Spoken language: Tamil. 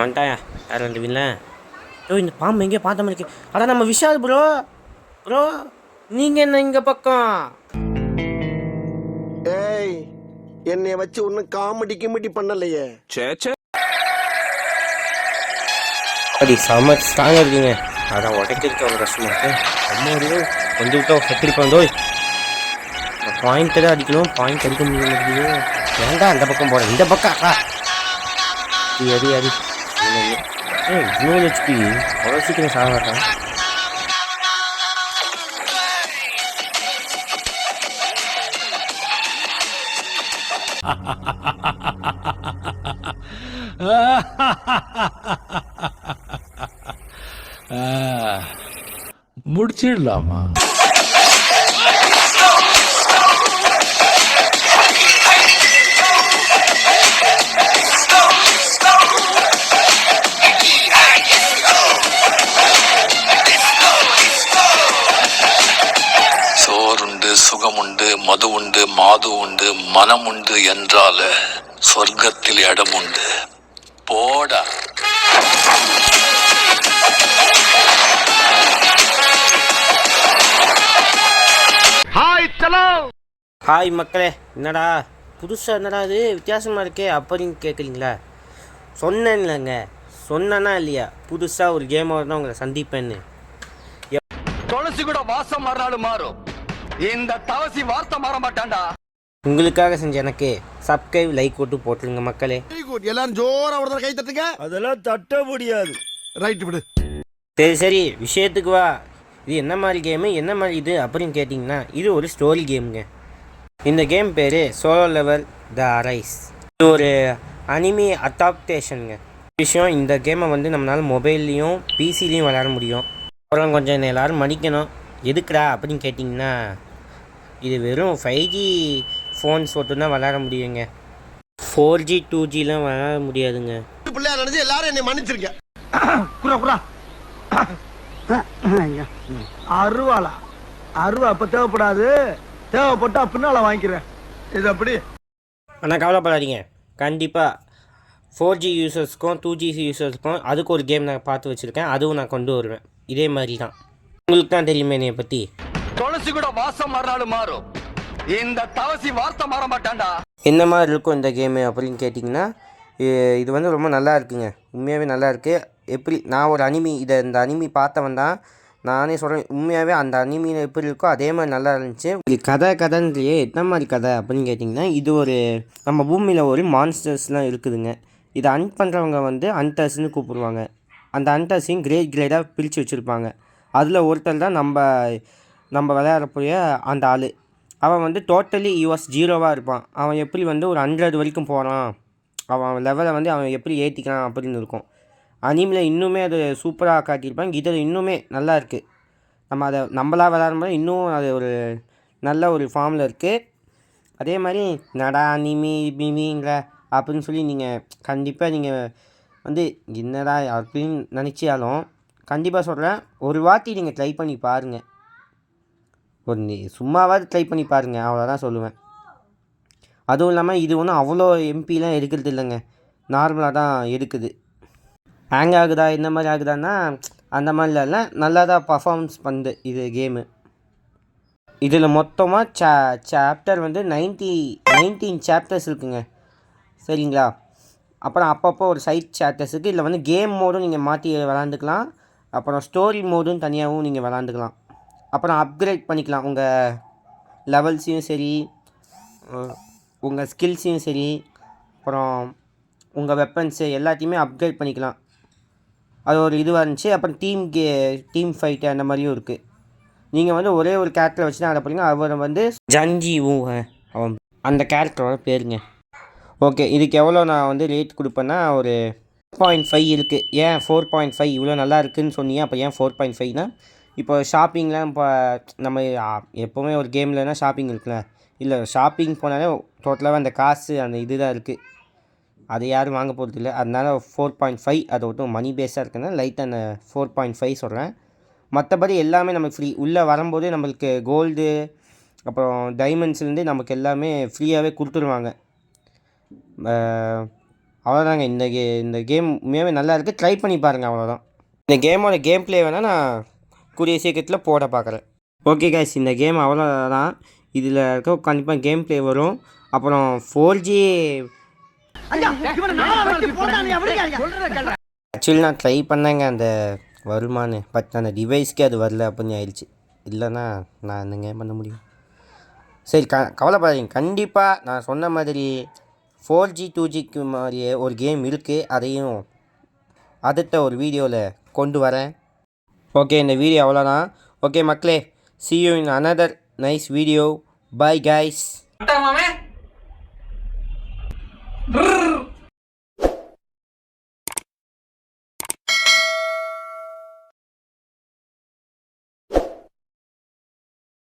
வந்துட்டாயா யார் வந்துவில்ல? ஓ, இந்த பாம்பு எங்கேயோ பார்த்த மாதிரி இருக்கு. அதான் நம்ம விஷால் ப்ரோ. ப்ரோ நீங்கள் என்ன இங்கே பக்கம்? ஏய், என்னைய வச்சு ஒன்னும் காமெடி கிமெடி பண்ணலையே. அப்படி செம்ம ஸ்ட்ராங்காக இருக்குங்க. அதான் உடைக்கிறதுக்கு அவ்வளோ கஷ்டமாக இருக்கு. அம்மா கொஞ்சம் விட்டா செத்துட்டு போந்தோய். பாயிண்ட் தான் அடிக்கணும், பாயிண்ட் அடிக்க முடியாது. ஏன்டா அந்த பக்கம் போகிறேன், இந்த பக்கம் அடி அடி. இவ்வளோ ஹெச்பி அவ்வளோ சீக்கிரம் சாகாட்டா? முடிச்சிடலாமா? சோறுண்டு சுகமுண்டு மது உண்டு மாது உண்டு மனம் உண்டு என்றால சொர்க்கத்தில் இடம் உண்டு. போடா. ஹாய் மக்களே, என்னடா புதுசாக என்னடா இது வித்தியாசமாக இருக்கே அப்படின்னு கேட்குறீங்களா? சொன்னேன்லங்க, சொன்னா இல்லையா புதுசாக ஒரு கேமோட தான் உங்களை சந்திப்பேன்னு. துளசி கூட வாசம் மாறினாலும் மாறும், இந்த தவசி வார்த்தை மாற மாட்டான்டா. உங்களுக்காக செஞ்ச எனக்கு சப்ஸ்கிரைப் லைக் போட்டு போட்டுருங்க மக்களே. எல்லாரும் ஜோரா ஒரு கை தட்டுங்க. அதெல்லாம் தட்ட முடியாது. ரைட் விடு. சரி விஷயத்துக்கு வா. இது என்ன மாதிரி கேமு, என்ன மாதிரி இது அப்படின்னு கேட்டிங்கன்னா, இது ஒரு ஸ்டோரி கேமுங்க. இந்த கேம் பேர் சோலோ லெவல் த அரைஸ். இது ஒரு அனிமி அடாப்டேஷனுங்க. விஷயம், இந்த கேமை வந்து நம்மளால் மொபைல்லையும் பிசிலையும் விளையாட முடியும். அப்புறம் கொஞ்சம் எல்லோரும் மன்னிக்கணும், எதுக்குடா அப்படின்னு கேட்டிங்கன்னா, இது வெறும் 5G ஃபோன்ஸ் மட்டும்தான் விளையாட முடியுங்க. 4G 2Gலாம் விளையாட முடியாதுங்க. பிள்ளையா நினைச்சு எல்லாரும் என்னை மன்னிச்சிருங்க. அருவாளா? அருவா அப்ப தேவைப்படாது, தேவைப்பட்டா பின்னால வாங்கிக்கிறேன். இது அப்படி. ஆனால் கவலைப்படாதீங்க, கண்டிப்பாக 4G யூசர்ஸ்க்கும் 2G யூசர்ஸ்க்கும் அதுக்கு ஒரு கேம் நான் பார்த்து வச்சுருக்கேன், அதுவும் நான் கொண்டு வருவேன். இதே மாதிரி தான். உங்களுக்கு தான் தெரியுமே என்னைய பற்றி. துளசி கூட வாசம் மாறினாலும் மாறும், இந்த தவசி வார்த்தை மாற மாட்டான்டா. என்ன மாதிரி இருக்கும் இந்த கேமு அப்படின்னு கேட்டிங்கன்னா, இது வந்து ரொம்ப நல்லா இருக்குங்க. உண்மையாகவே நல்லா இருக்குது. எப்படி நான் ஒரு அனிமி இந்த அனிமி பார்த்தவன் தான், நானே சொல்கிறேன். உண்மையாகவே அந்த அனிமியில் எப்படி இருக்கோ அதே மாதிரி நல்லா இருந்துச்சு. இது கதைன்றியே என்ன மாதிரி கதை அப்படின்னு கேட்டிங்கன்னா, இது ஒரு நம்ம பூமியில் ஒரு மான்ஸ்டர்ஸ்லாம் இருக்குதுங்க. இதை ஹண்ட் பண்ணுறவங்க வந்து ஹண்டர்ஸ்னு கூப்பிடுவாங்க. அந்த ஹண்டர்ஸையும் கிரேடாக பிரித்து வச்சுருப்பாங்க. அதில் ஒருத்தர் தான் நம்ம விளையாடக்கூடிய அந்த ஆள். அவன் வந்து டோட்டலி யூஎஸ் 0வாக இருப்பான். அவன் எப்படி வந்து ஒரு 100 வரைக்கும் போகிறான், அவன் லெவலை வந்து அவன் எப்படி ஏற்றிக்கிறான் அப்படின்னு இருக்கும். அனிமில் இன்னுமே அது சூப்பராக காட்டியிருப்பாங்க. இதில் இன்னுமே நல்லா இருக்குது. நம்ம அதை நம்மளாக விளையாடும்போது இன்னும் அது ஒரு நல்ல ஒரு ஃபார்மில் இருக்குது. அதே மாதிரி நடா அனிமி பிமிங்கிற அப்படின்னு சொல்லி நீங்கள் கண்டிப்பாக நீங்கள் வந்து என்னடா அப்படின்னு நினச்சாலும் கண்டிப்பாக சொல்கிறேன், ஒரு வாட்டி நீங்கள் ட்ரை பண்ணி பாருங்கள். சும்மாவாவது ட்ரை பண்ணி பாருங்கள், அவ்வளோதான் சொல்லுவேன். அதுவும் இல்லாமல் இது ஒன்றும் அவ்வளோ எம்பிலாம் எடுக்கிறது இல்லைங்க, நார்மலாக தான் எடுக்குது. ஹேங் ஆகுதா என்ன மாதிரி ஆகுதான்னா அந்த மாதிரிலாம் இல்லை, நல்லா தான் பர்ஃபார்மன்ஸ் பண்ணுது இது கேமு. இதில் மொத்தமாக சாப்டர் வந்து 19 சாப்டர்ஸ் இருக்குங்க, சரிங்களா? அப்புறம் அப்பப்போ ஒரு சைட் சாப்டர்ஸ் இருக்குது. இதில் வந்து கேம் மோடும் நீங்கள் மாற்றி விளாண்டுக்கலாம். அப்புறம் ஸ்டோரி மோடும் தனியாகவும் நீங்கள் விளாண்டுக்கலாம். அப்புறம் அப்கிரேட் பண்ணிக்கலாம் உங்கள் லெவல்ஸையும் சரி, உங்கள் ஸ்கில்ஸையும் சரி, அப்புறம் உங்கள் வெப்பன்ஸு எல்லாத்தையுமே அப்கிரேட் பண்ணிக்கலாம். அது ஒரு இதுவாக இருந்துச்சு. அப்புறம் டீம் ஃபைட்டு அந்த மாதிரியும் இருக்குது. நீங்கள் வந்து ஒரே ஒரு கேரக்டரை வச்சு தான் ஆட போகிறீங்க. அவர் வந்து ஜன்ஜி அவன் அந்த கேரக்டரோட பேருங்க. ஓகே, இதுக்கு எவ்வளோ நான் வந்து ரேட் கொடுப்பேன்னா ஒரு 4.5 இருக்குது. ஏன் 4.5 இவ்வளோ நல்லா இருக்குதுன்னு சொன்னீங்க, அப்போ ஏன் 4.5னா, இப்போ ஷாப்பிங்லாம் இப்போ நம்ம எப்போவுமே ஒரு கேம்லனா ஷாப்பிங் இருக்குல்ல, இல்லை ஷாப்பிங் போனாலே டோட்டலாகவே அந்த காசு அந்த இது தான் இருக்குது, அதை யாரும் வாங்க போகிறது இல்லை. அதனால் 4.5 அதை விட்டு மணி பேஸாக இருக்குன்னா லைட்டாக அந்த 4.5 சொல்கிறேன். மற்றபடி எல்லாமே நமக்கு ஃப்ரீ. உள்ளே வரும்போது நம்மளுக்கு கோல்டு அப்புறம் டைமண்ட்ஸ்லேருந்து நமக்கு எல்லாமே ஃப்ரீயாகவே கொடுத்துருவாங்க. அவ்வளோதாங்க. இந்த கேம் உண்மையாகவே நல்லா இருக்குது, ட்ரை பண்ணி பாருங்கள், அவ்வளோதான். இந்த கேமோட கேம் ப்ளே வேணால் நான் கூடிய சீக்கிரத்தில் போட பார்க்குறேன். ஓகே கைஸ், இந்த கேம் அவ்வளோதான். இதில் இருக்க கண்டிப்பாக கேம் ப்ளே வரும். அப்புறம் 4G ஆக்சுவலி நான் ட்ரை பண்ணேங்க அந்த வருமானு, பட் அந்த டிவைஸ்க்கே அது வரல அப்படின்னு ஆயிடுச்சு. இல்லைன்னா நான் இந்த கேம் பண்ண முடியும். சரி, கவலைப்படாதீங்க. கண்டிப்பாக நான் சொன்ன மாதிரி 4G 2Gக்கு மாதிரியே ஒரு கேம் இருக்குது, அதையும் அடுத்த ஒரு வீடியோவில் கொண்டு வரேன். ஓகே, இந்த வீடியோ அவ்வளோதான். ஓகே மக்களே, see you in another nice video. Bye guys.